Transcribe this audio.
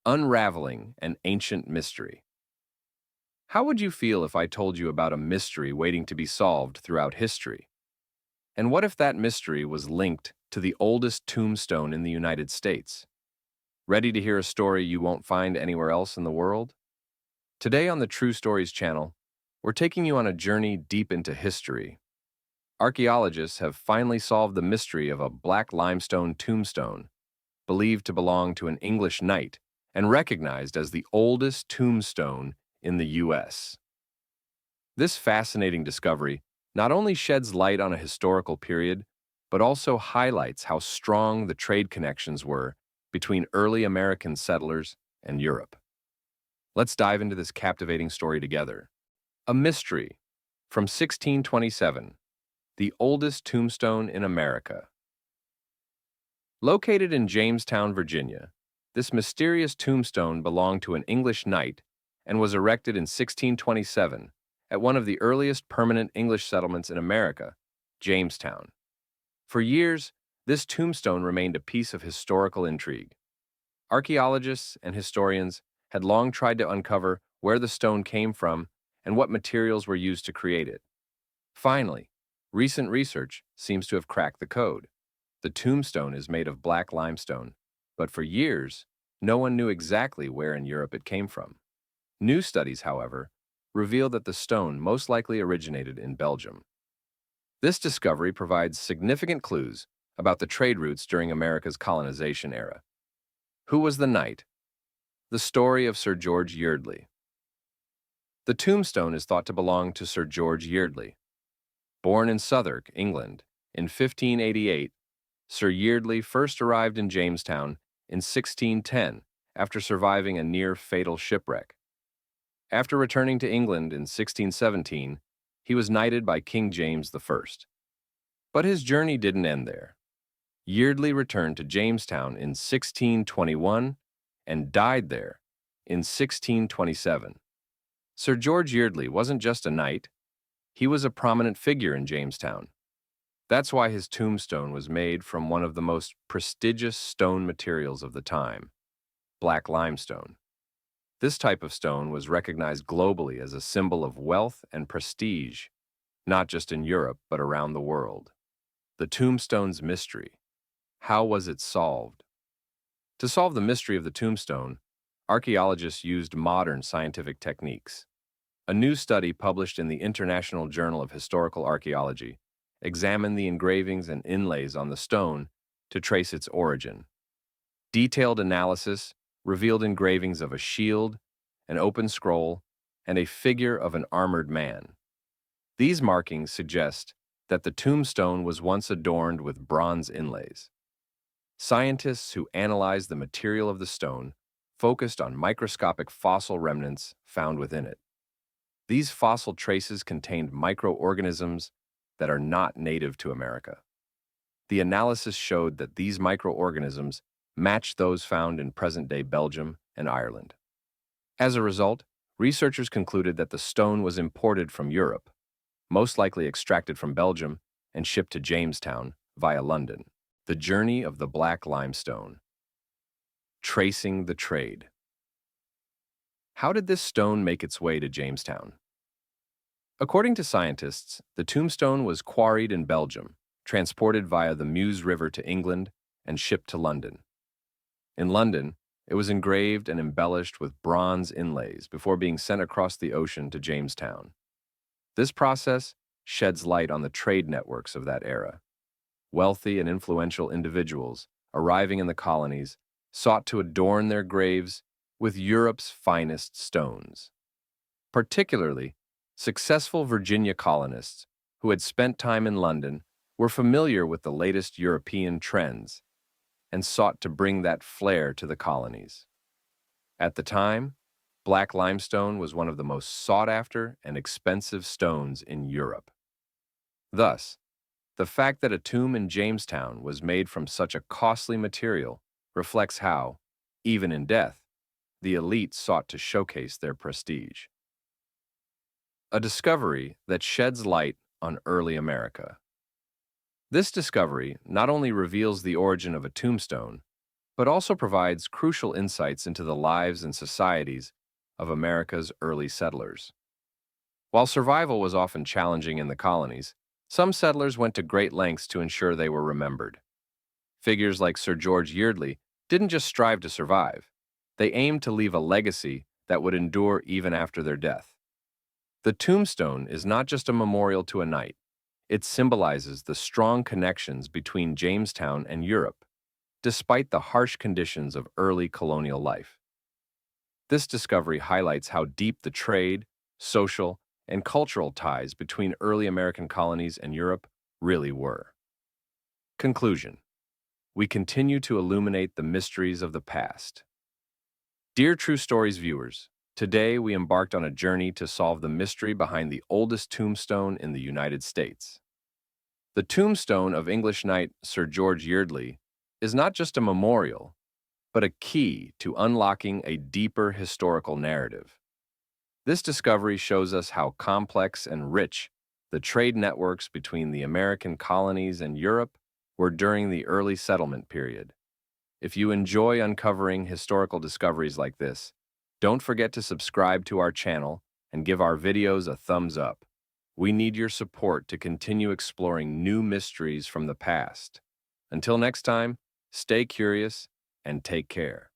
Unraveling an Ancient Mystery. How would you feel if I told you about a mystery waiting to be solved throughout history? And what if that mystery was linked to the oldest tombstone in the United States? Ready to hear a story you won't find anywhere else in the world? Today on the True Stories channel, we're taking you on a journey deep into history. Archaeologists have finally solved the mystery of a black limestone tombstone, believed to belong to an English knight and recognized as the oldest tombstone in the U.S. This fascinating discovery not only sheds light on a historical period, but also highlights how strong the trade connections were between early American settlers and Europe. Let's dive into this captivating story together. A mystery from 1627, the oldest tombstone in America. Located in Jamestown, Virginia, this mysterious tombstone belonged to an English knight and was erected in 1627 at one of the earliest permanent English settlements in America, Jamestown. For years, this tombstone remained a piece of historical intrigue. Archaeologists and historians had long tried to uncover where the stone came from and what materials were used to create it. Finally, recent research seems to have cracked the code. The tombstone is made of black limestone, but for years, no one knew exactly where in Europe it came from. New studies, however, reveal that the stone most likely originated in Belgium. This discovery provides significant clues about the trade routes during America's colonization era. Who was the knight? The story of Sir George Yeardley. The tombstone is thought to belong to Sir George Yeardley. Born in Southwark, England, in 1588, Sir Yeardley first arrived in Jamestown in 1610 after surviving a near-fatal shipwreck. After returning to England in 1617, he was knighted by King James I. But his journey didn't end there. Yeardley returned to Jamestown in 1621 and died there in 1627. Sir George Yeardley wasn't just a knight, he was a prominent figure in Jamestown. That's why his tombstone was made from one of the most prestigious stone materials of the time, black limestone. This type of stone was recognized globally as a symbol of wealth and prestige, not just in Europe, but around the world. The tombstone's mystery. How was it solved? To solve the mystery of the tombstone, archaeologists used modern scientific techniques. A new study published in the International Journal of Historical Archaeology examined the engravings and inlays on the stone to trace its origin. Detailed analysis revealed engravings of a shield, an open scroll, and a figure of an armored man. These markings suggest that the tombstone was once adorned with bronze inlays. Scientists who analyzed the material of the stone focused on microscopic fossil remnants found within it. These fossil traces contained microorganisms that are not native to America. The analysis showed that these microorganisms matched those found in present-day Belgium and Ireland. As a result, researchers concluded that the stone was imported from Europe, most likely extracted from Belgium and shipped to Jamestown via London. The journey of the black limestone. Tracing the trade. How did this stone make its way to Jamestown? According to scientists, the tombstone was quarried in Belgium, transported via the Meuse River to England, and shipped to London. In London, it was engraved and embellished with bronze inlays before being sent across the ocean to Jamestown. This process sheds light on the trade networks of that era. Wealthy and influential individuals arriving in the colonies sought to adorn their graves with Europe's finest stones. Particularly, successful Virginia colonists who had spent time in London were familiar with the latest European trends and sought to bring that flair to the colonies. At the time, black limestone was one of the most sought-after and expensive stones in Europe. Thus, the fact that a tomb in Jamestown was made from such a costly material reflects how, even in death, the elite sought to showcase their prestige. A discovery that sheds light on early America. This discovery not only reveals the origin of a tombstone, but also provides crucial insights into the lives and societies of America's early settlers. While survival was often challenging in the colonies, some settlers went to great lengths to ensure they were remembered. Figures like Sir George Yeardley didn't just strive to survive, they aimed to leave a legacy that would endure even after their death. The tombstone is not just a memorial to a knight, it symbolizes the strong connections between Jamestown and Europe, despite the harsh conditions of early colonial life. This discovery highlights how deep the trade, social, and cultural ties between early American colonies and Europe really were. Conclusion. We continue to illuminate the mysteries of the past. Dear True Stories viewers, today we embarked on a journey to solve the mystery behind the oldest tombstone in the United States. The tombstone of English knight Sir George Yeardley is not just a memorial, but a key to unlocking a deeper historical narrative. This discovery shows us how complex and rich the trade networks between the American colonies and Europe were during the early settlement period. If you enjoy uncovering historical discoveries like this, don't forget to subscribe to our channel and give our videos a thumbs up. We need your support to continue exploring new mysteries from the past. Until next time, stay curious and take care.